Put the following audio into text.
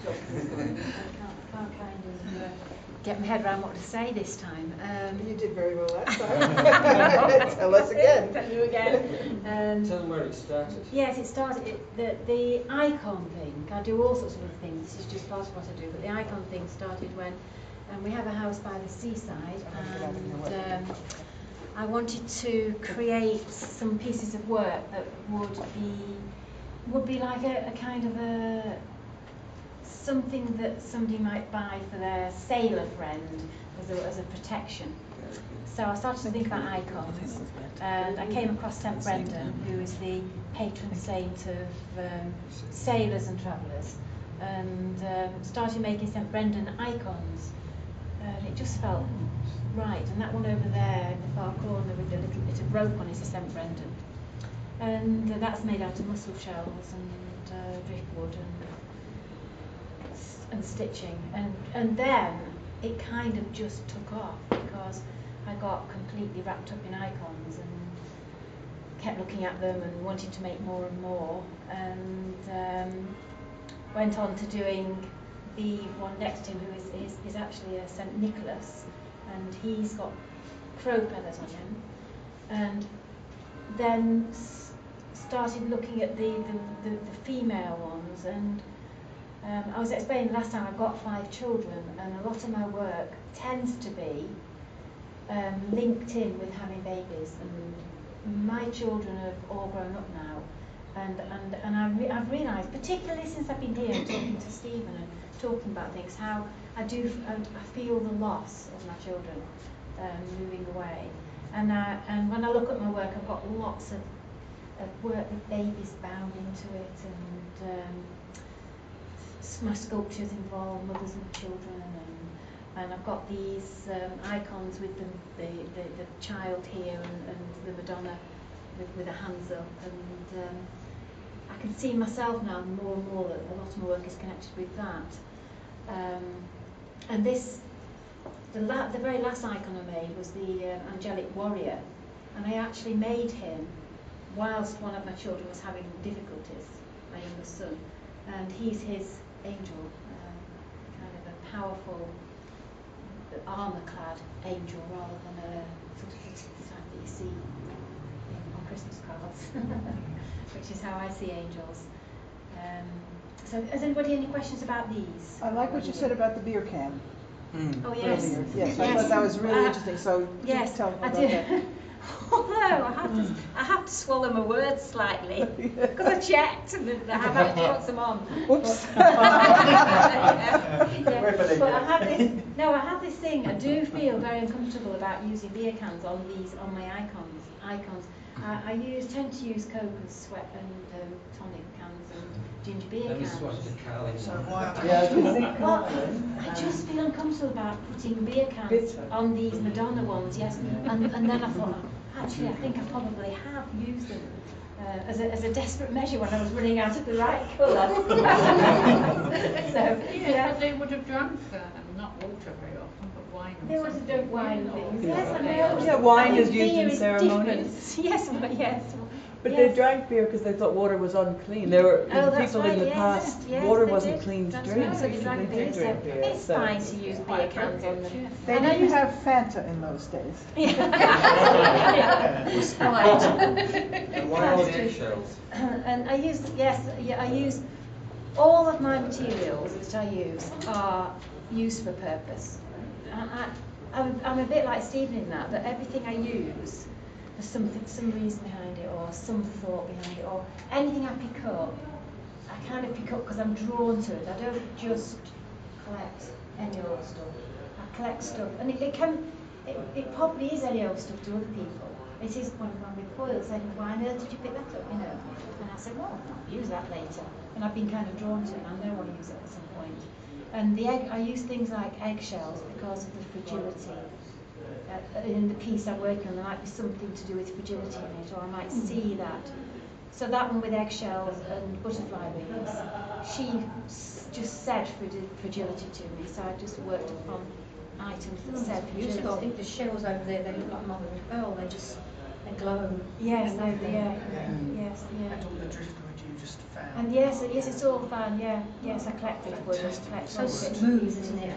I can't kind of get my head around what to say this time. You did very well last time. Tell us again. Tell you again. Tell them where it started. Yes, it started, the icon thing, I do all sorts of other things, this is just part of what I do, but the icon thing started when we have a house by the seaside, and I wanted to create some pieces of work that would be like a kind of a something that somebody might buy for their sailor friend as a protection. So I started to think about icons, and I came across St Brendan, who is the patron saint of sailors and travellers, and started making St Brendan icons. And it just felt right, and that one over there in the far corner with the little bit of rope on is a St Brendan, and that's made out of mussel shells and driftwood and stitching, and then it kind of just took off because I got completely wrapped up in icons and kept looking at them and wanting to make more and more, and went on to doing the one next to him, who is actually a St Nicholas, and he's got crow feathers on him, and then started looking at the female ones, and I was explaining last time I've got 5 children, and a lot of my work tends to be linked in with having babies, and my children have all grown up now, and I've realised, particularly since I've been here and talking to Stephen and talking about things, how I feel the loss of my children moving away, and when I look at my work, I've got lots of work with babies bound into it, and my sculptures involve mothers and children, and I've got these icons with the child here and the Madonna with her hands up, and I can see myself now more and more that a lot of my work is connected with that. And the very last icon I made was the angelic warrior, and I actually made him whilst one of my children was having difficulties, my youngest son, and he's his angel, kind of a powerful armour-clad angel rather than a sort of type that you see on Christmas cards, which is how I see angels. So has anybody any questions about these? I like what you said about the beer can. Oh yes. Earlier. Yes, I thought that was really interesting. So yes, tell them I about do. that. Although I have to swallow my words slightly because I checked and I have actually got some on. Whoops. But I have this thing. I do feel very uncomfortable about using beer cans on my icons. I tend to use Coke and Sweat and tonic cans and ginger beer cans. Well, I just feel uncomfortable about putting beer cans on these Madonna ones, yes. And then I thought, actually, I think I probably have used them as a desperate measure when I was running out of the right colour. So, yeah, but they would have drunk not water very often, but wine. They would have drunk wine and things. Yes, I know. Yeah, wine is used in ceremonies. Yes, yes. But they drank beer because they thought water was unclean. There were people in the past, water wasn't clean to drink. Right, so they drank beer, so it's fine to use beer cans on them. They didn't have Fanta in those days. And why all the eggshells? And I use all of my materials that I use are used for purpose. I'm a bit like Stephen in that everything I use, there's some reason behind it, or some thought behind it, or anything I pick up, I kind of pick up because I'm drawn to it. I don't just collect any old stuff. I collect stuff, and it probably is any old stuff to other people. It is one of my foils saying, why on earth did you pick that up, you know? And I said, well, I'll use that later. And I've been kind of drawn to it, and I know I'll use it at some point. And I use things like eggshells because of the fragility. In the piece I'm working on, there might be something to do with fragility in it, or I might see that. So that one with eggshells and butterfly wings, she just said fragility to me, so I just worked on items that said fragility. I think the shells over there, they look like mother of pearl, they glow. Yes, yes, yeah. And all the driftwood you just found. And yes, it's all found. Yeah, yes, I collect this wood. I collect So all of it. smooth, isn't it?